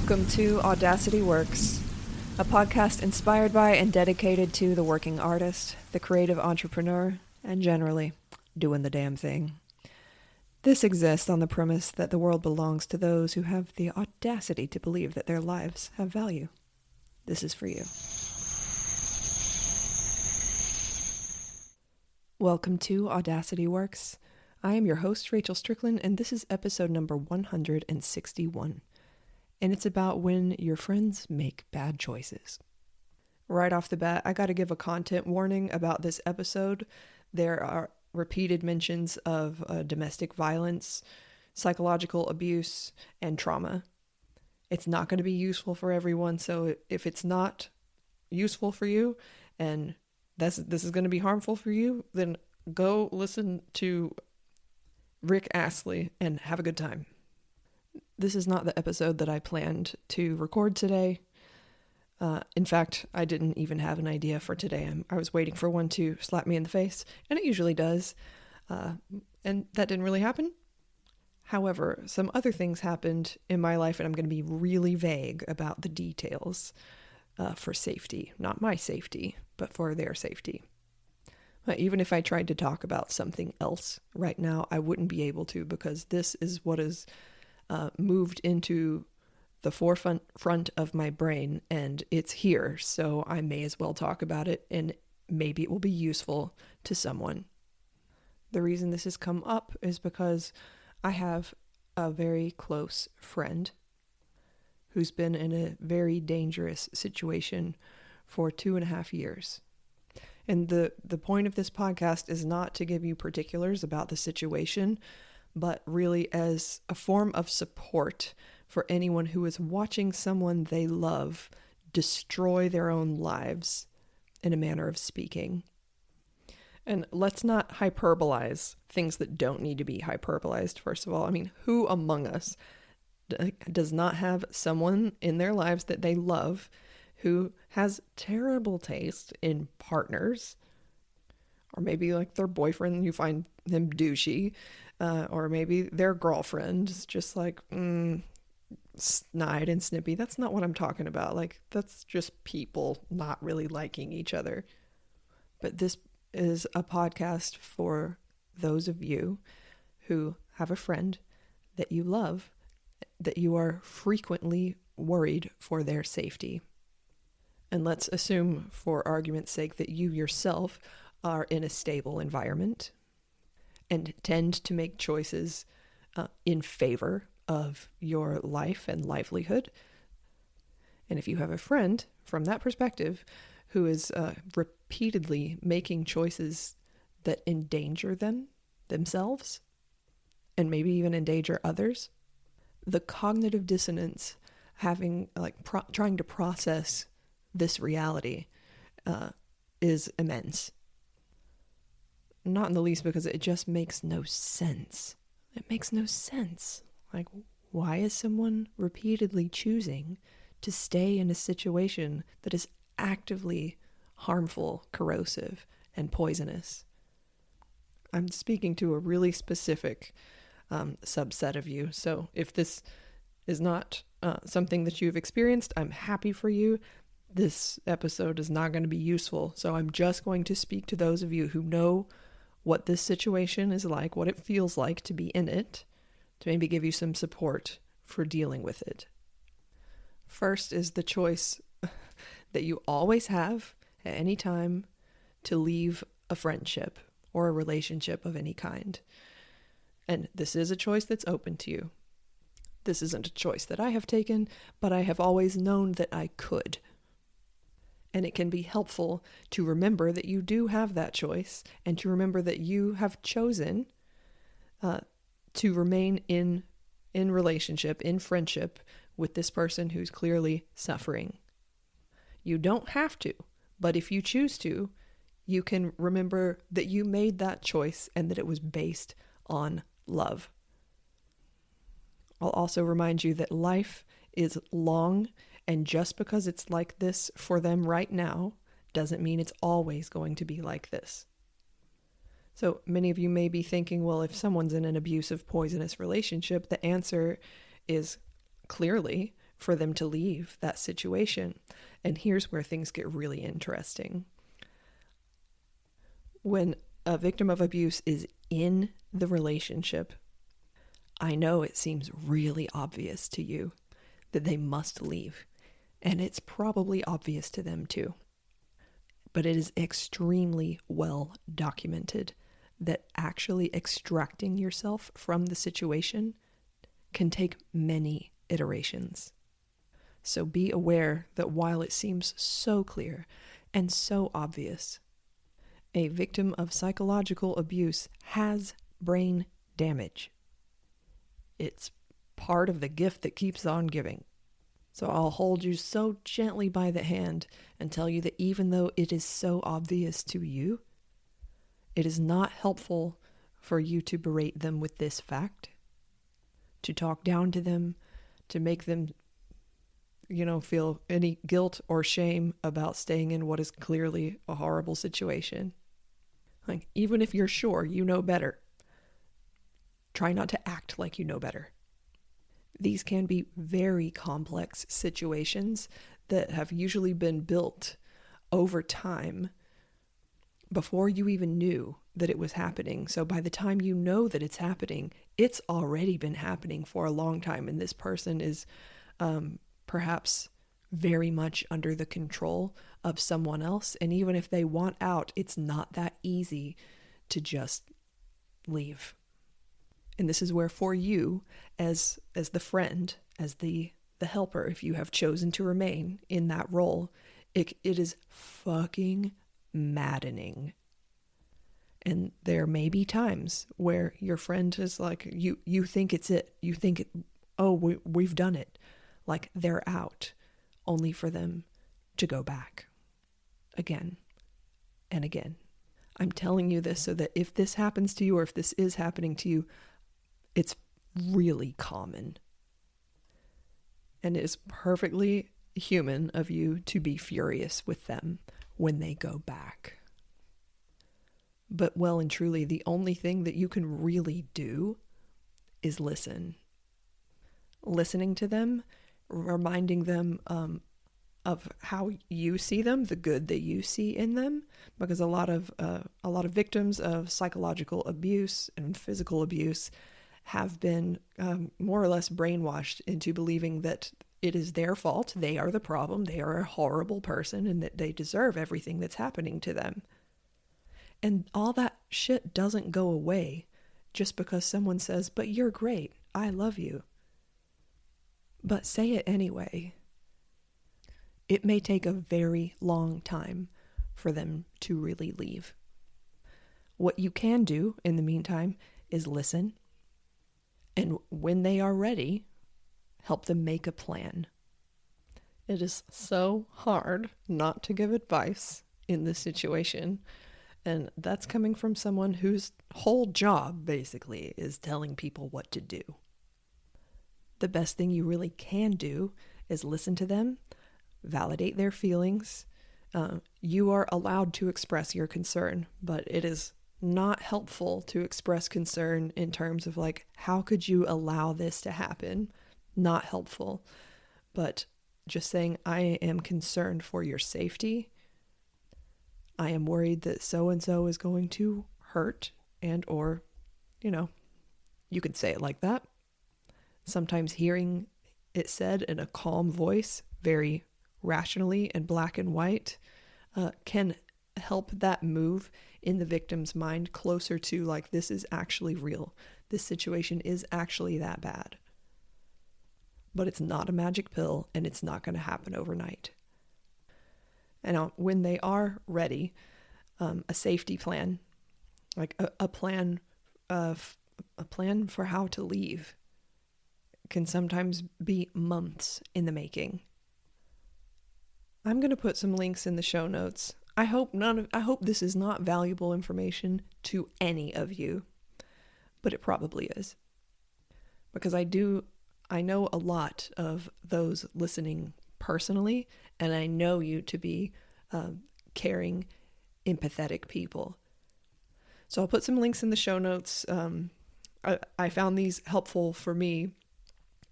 Welcome to Audacity Works, a podcast inspired by and dedicated to the working artist, the creative entrepreneur, and generally, doing the damn thing. This exists on the premise that the world belongs to those who have the audacity to believe that their lives have value. This is for you. Welcome to Audacity Works. I am your host, Rachel Strickland, and this is episode number 161. And it's about when your friends make bad choices. Right off the bat, I got to give a content warning about this episode. There are repeated mentions of domestic violence, psychological abuse, and trauma. It's not going to be useful for everyone, so if it's not useful for you and this is going to be harmful for you, then go listen to Rick Astley and have a good time. This is not the episode that I planned to record today. In fact, I didn't even have an idea for today. I was waiting for one to slap me in the face, and it usually does. And that didn't really happen. However, some other things happened in my life, and I'm going to be really vague about the details for safety. Not my safety, but for their safety. Even if I tried to talk about something else right now, I wouldn't be able to, because this is what is moved into the forefront of my brain, and it's here, so I may as well talk about it, and maybe it will be useful to someone. The reason this has come up is because I have a very close friend who's been in a very dangerous situation for 2.5 years. And the point of this podcast is not to give you particulars about the situation, but really as a form of support for anyone who is watching someone they love destroy their own lives, in a manner of speaking. And let's not hyperbolize things that don't need to be hyperbolized, first of all. I mean, who among us does not have someone in their lives that they love who has terrible taste in partners? Or maybe like their boyfriend, you find him douchey. Or maybe their girlfriend is just like snide and snippy. That's not what I'm talking about. Like, that's just people not really liking each other. But this is a podcast for those of you who have a friend that you love, that you are frequently worried for their safety. And let's assume, for argument's sake, that you yourself are in a stable environment and tend to make choices in favor of your life and livelihood. And if you have a friend from that perspective who is repeatedly making choices that endanger themselves, and maybe even endanger others, the cognitive dissonance having trying to process this reality is immense. Not in the least because it just makes no sense. It makes no sense. Like, why is someone repeatedly choosing to stay in a situation that is actively harmful, corrosive, and poisonous? I'm speaking to a really specific subset of you. So if this is not something that you've experienced, I'm happy for you. This episode is not going to be useful. So I'm just going to speak to those of you who know what this situation is like, what it feels like to be in it, to maybe give you some support for dealing with it. First is the choice that you always have at any time to leave a friendship or a relationship of any kind. And this is a choice that's open to you. This isn't a choice that I have taken, but I have always known that I could. And it can be helpful to remember that you do have that choice, and to remember that you have chosen to remain in relationship, in friendship with this person who's clearly suffering. You don't have to, but if you choose to, you can remember that you made that choice and that it was based on love. I'll also remind you that life is long, and just because it's like this for them right now doesn't mean it's always going to be like this. So many of you may be thinking, well, if someone's in an abusive, poisonous relationship, the answer is clearly for them to leave that situation. And here's where things get really interesting. When a victim of abuse is in the relationship, I know it seems really obvious to you that they must leave, and it's probably obvious to them too. But it is extremely well documented that actually extracting yourself from the situation can take many iterations. So be aware that while it seems so clear and so obvious, a victim of psychological abuse has brain damage. It's part of the gift that keeps on giving. So I'll hold you so gently by the hand and tell you that even though it is so obvious to you, it is not helpful for you to berate them with this fact, to talk down to them, to make them, feel any guilt or shame about staying in what is clearly a horrible situation. Like, even if you're sure you know better, try not to act like you know better. These can be very complex situations that have usually been built over time before you even knew that it was happening. So by the time you know that it's happening, it's already been happening for a long time, and this person is perhaps very much under the control of someone else. And even if they want out, it's not that easy to just leave. And this is where, for you, as the friend, as the helper, if you have chosen to remain in that role, it is fucking maddening. And there may be times where your friend is like, you think it's it. You think, we've done it. Like, they're out, only for them to go back again and again. I'm telling you this so that if this happens to you, or if this is happening to you, it's really common. And it is perfectly human of you to be furious with them when they go back. But well and truly, the only thing that you can really do is listen. Listening to them, reminding them of how you see them, the good that you see in them, because a lot of victims of psychological abuse and physical abuse have been more or less brainwashed into believing that it is their fault, they are the problem, they are a horrible person, and that they deserve everything that's happening to them. And all that shit doesn't go away just because someone says, "But you're great, I love you." But say it anyway. It may take a very long time for them to really leave. What you can do in the meantime is listen, and when they are ready, help them make a plan. It is so hard not to give advice in this situation, and that's coming from someone whose whole job, basically, is telling people what to do. The best thing you really can do is listen to them, validate their feelings. You are allowed to express your concern, but it is not helpful to express concern in terms of like, how could you allow this to happen? Not helpful. But just saying, I am concerned for your safety. I am worried that so-and-so is going to hurt, and or, you could say it like that. Sometimes hearing it said in a calm voice, very rationally and black and white, can help that move in the victim's mind closer to like, this is actually real. This situation is actually that bad. But it's not a magic pill, and it's not going to happen overnight. And when they are ready, a safety plan, like a plan for how to leave, can sometimes be months in the making. I'm going to put some links in the show notes. I hope this is not valuable information to any of you, but it probably is. Because I know a lot of those listening personally, and I know you to be caring, empathetic people. So I'll put some links in the show notes. I found these helpful for me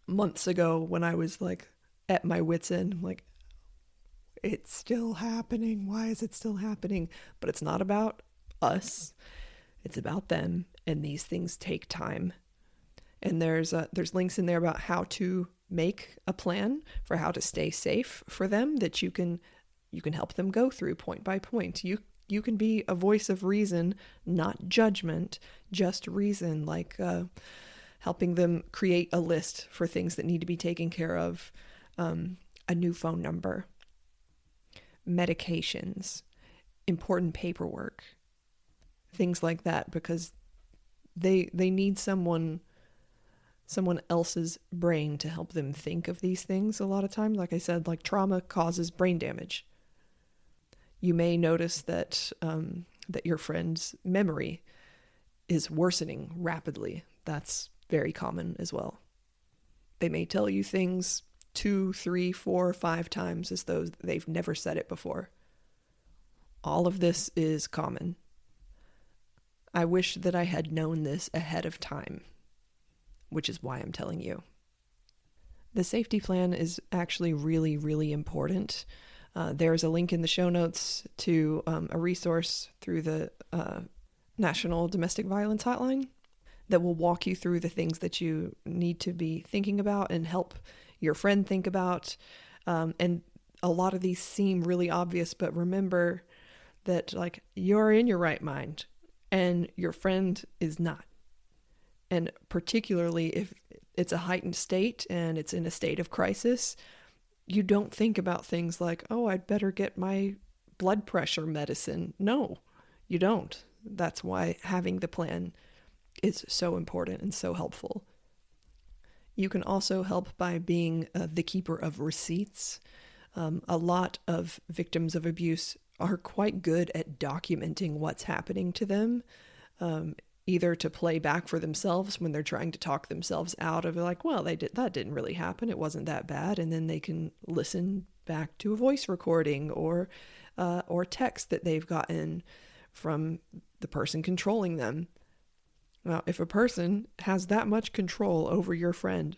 months ago when I was like at my wit's end. I'm like, it's still happening. Why is it still happening? But it's not about us. It's about them. And these things take time. And there's links in there about how to make a plan for how to stay safe for them that you can help them go through point by point. You can be a voice of reason, not judgment, just reason, like helping them create a list for things that need to be taken care of, a new phone number, medications, important paperwork, things like that, because they need someone else's brain to help them think of these things a lot of times. Like I said, like trauma causes brain damage. You may notice that that your friend's memory is worsening rapidly. That's very common as well. They may tell you things 2, 3, 4, 5 times as though they've never said it before. All of this is common. I wish that I had known this ahead of time, which is why I'm telling you. The safety plan is actually really, really important. There's a link in the show notes to a resource through the National Domestic Violence Hotline that will walk you through the things that you need to be thinking about and help your friend think about. And a lot of these seem really obvious, but remember that like you're in your right mind and your friend is not. And particularly if it's a heightened state and it's in a state of crisis, you don't think about things like, oh, I'd better get my blood pressure medicine. No, you don't. That's why having the plan is so important and so helpful. You can also help by being the keeper of receipts. A lot of victims of abuse are quite good at documenting what's happening to them, either to play back for themselves when they're trying to talk themselves out of it, like, well, that didn't really happen. It wasn't that bad. And then they can listen back to a voice recording or text that they've gotten from the person controlling them. Now, if a person has that much control over your friend,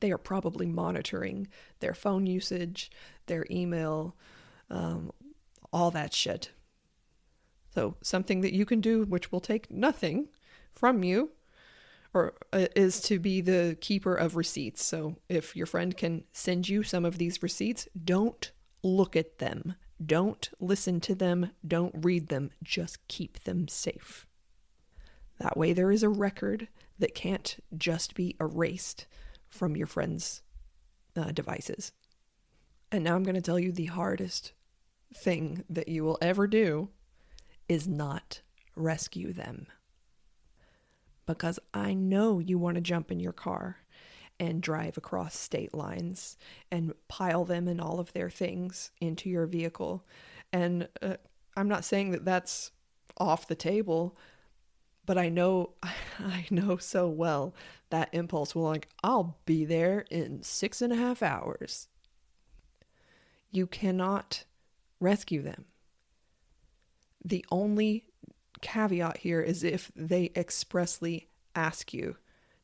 they are probably monitoring their phone usage, their email, all that shit. So something that you can do, which will take nothing from you, is to be the keeper of receipts. So if your friend can send you some of these receipts, don't look at them. Don't listen to them. Don't read them. Just keep them safe. That way there is a record that can't just be erased from your friend's devices. And now I'm going to tell you the hardest thing that you will ever do is not rescue them. Because I know you want to jump in your car and drive across state lines and pile them and all of their things into your vehicle. And I'm not saying that that's off the table, but I know so well that impulse will, like, I'll be there in 6.5 hours. You cannot rescue them. The only caveat here is if they expressly ask you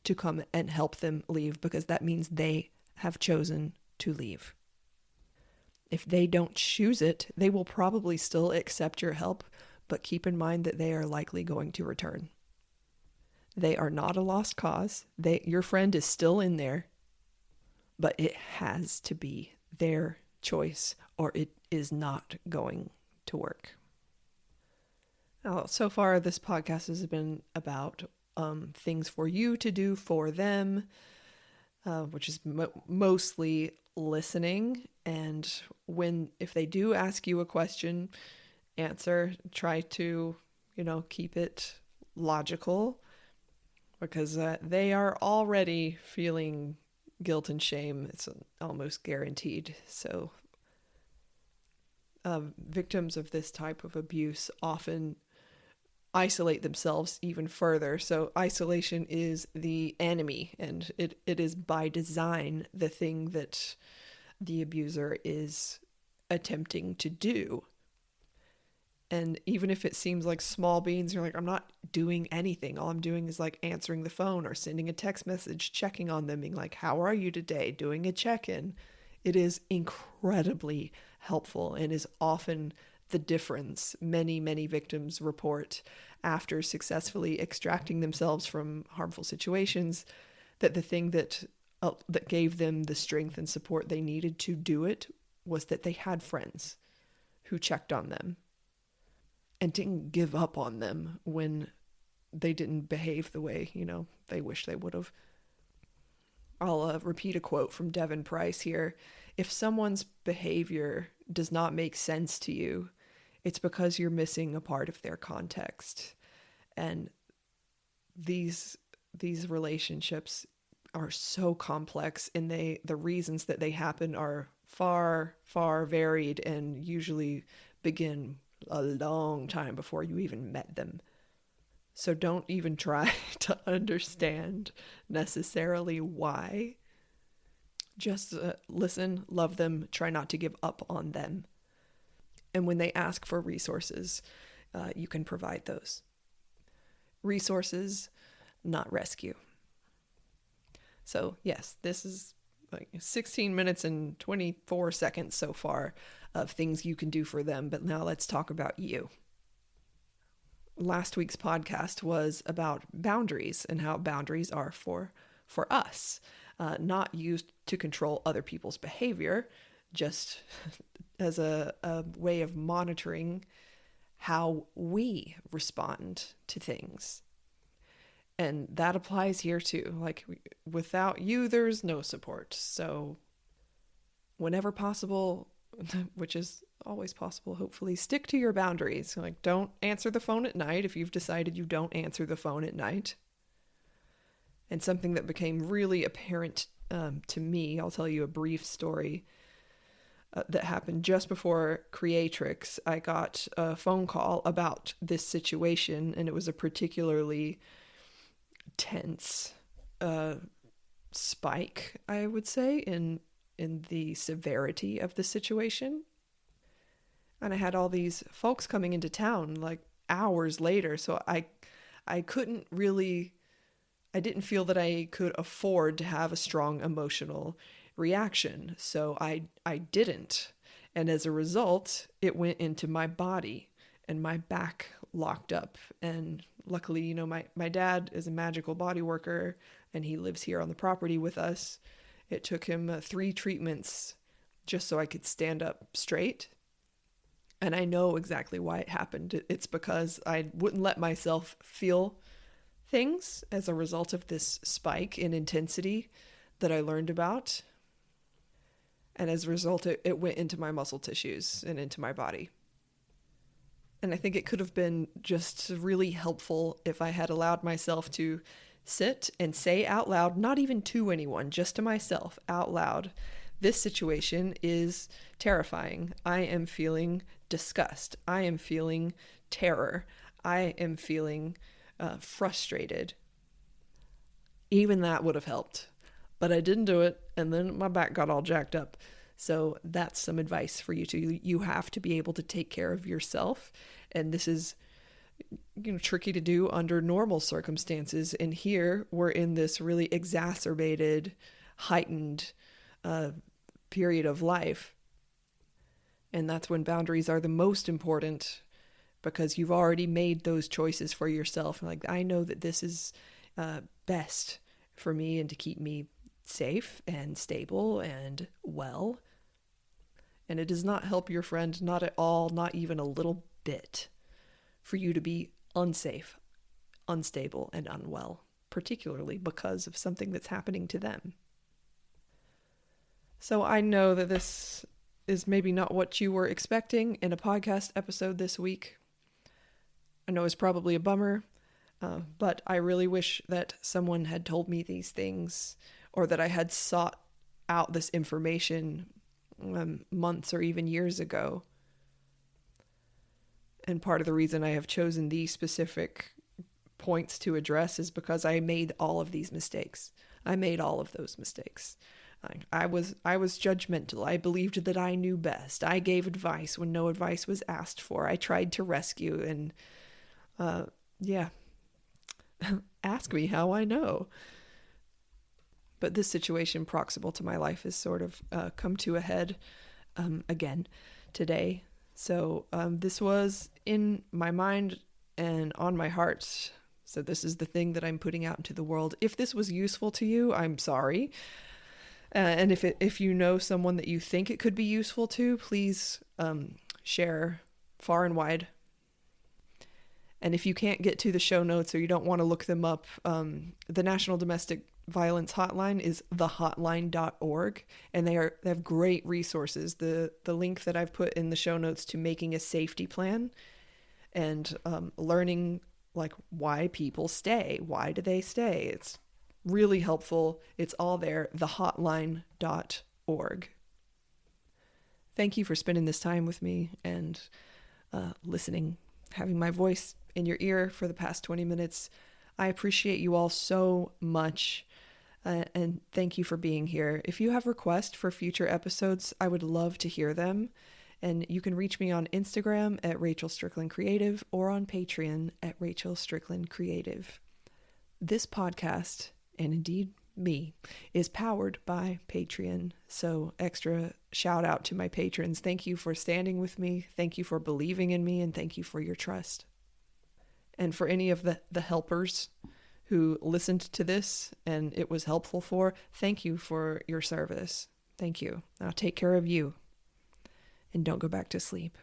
to come and help them leave, because that means they have chosen to leave. If they don't choose it, they will probably still accept your help, but keep in mind that they are likely going to return. They are not a lost cause. Your friend is still in there, but it has to be their choice or it is not going to work. Now, so far, this podcast has been about things for you to do for them, which is mostly listening. And if they do ask you a question, answer, try to, keep it logical, because they are already feeling guilt and shame. It's almost guaranteed. So victims of this type of abuse often isolate themselves even further. So isolation is the enemy, and it is by design the thing that the abuser is attempting to do. And even if it seems like small beans, you're like, I'm not doing anything. All I'm doing is like answering the phone or sending a text message, checking on them, being like, how are you today? Doing a check-in. It is incredibly helpful and is often the difference many, many victims report after successfully extracting themselves from harmful situations, that the thing that gave them the strength and support they needed to do it was that they had friends who checked on them and didn't give up on them when they didn't behave the way, they wish they would have. I'll repeat a quote from Devin Price here. If someone's behavior does not make sense to you, it's because you're missing a part of their context. And these relationships are so complex, and the reasons that they happen are far, far varied and usually begin a long time before you even met them. So don't even try to understand necessarily why. Just listen, love them, try not to give up on them. And when they ask for resources, you can provide those. Resources, not rescue. So yes, this is like 16 minutes and 24 seconds so far of things you can do for them. But now let's talk about you. Last week's podcast was about boundaries and how boundaries are for us, not used to control other people's behavior, just as a way of monitoring how we respond to things. And that applies here too. Like, without you, there's no support. So whenever possible, which is always possible, hopefully, stick to your boundaries. Like, don't answer the phone at night if you've decided you don't answer the phone at night. And something that became really apparent to me, I'll tell you a brief story that happened just before Creatrix. I got a phone call about this situation, and it was a particularly tense spike, I would say, in the severity of the situation. And I had all these folks coming into town like hours later, so I didn't feel that I could afford to have a strong emotional reaction, so I didn't. And as a result, it went into my body and my back locked up. And luckily, my dad is a magical body worker and he lives here on the property with us. It took him 3 treatments just so I could stand up straight. And I know exactly why it happened. It's because I wouldn't let myself feel things as a result of this spike in intensity that I learned about. And as a result, it went into my muscle tissues and into my body. And I think it could have been just really helpful if I had allowed myself to sit and say out loud, not even to anyone, just to myself out loud, this situation is terrifying. I am feeling disgust. I am feeling terror. I am feeling frustrated. Even that would have helped. But I didn't do it, and then my back got all jacked up. So that's some advice for you too. You have to be able to take care of yourself, and this is tricky to do under normal circumstances. And here we're in this really exacerbated, heightened period of life. And that's when boundaries are the most important, because you've already made those choices for yourself. Like, I know that this is best for me and to keep me safe and stable and well. And it does not help your friend, not at all, not even a little bit, for you to be unsafe, unstable, and unwell, particularly because of something that's happening to them. So I know that this is maybe not what you were expecting in a podcast episode this week. I know it's probably a bummer, but I really wish that someone had told me these things, or that I had sought out this information months or even years ago. And part of the reason I have chosen these specific points to address is because I made all of these mistakes. I made all of those mistakes. I was judgmental. I believed that I knew best. I gave advice when no advice was asked for. I tried to rescue, and ask me how I know. But this situation proximal to my life has sort of come to a head again today. So this was in my mind and on my heart. So this is the thing that I'm putting out into the world. If this was useful to you, I'm sorry. And if you know someone that you think it could be useful to, please share far and wide. And if you can't get to the show notes or you don't want to look them up, the National Domestic Violence Hotline is thehotline.org, and they have great resources. The link that I've put in the show notes to making a safety plan and learning like why people stay. Why do they stay? It's really helpful. It's all there, thehotline.org. Thank you for spending this time with me and listening, having my voice in your ear for the past 20 minutes. I appreciate you all so much, and thank you for being here. If you have requests for future episodes, I would love to hear them. And you can reach me on Instagram at Rachel Strickland Creative or on Patreon at Rachel Strickland Creative. This podcast, and indeed me, is powered by Patreon. So extra shout out to my patrons. Thank you for standing with me. Thank you for believing in me, and thank you for your trust. And for any of the helpers who listened to this and it was helpful for, thank you for your service. Thank you. Now take care of you and don't go back to sleep.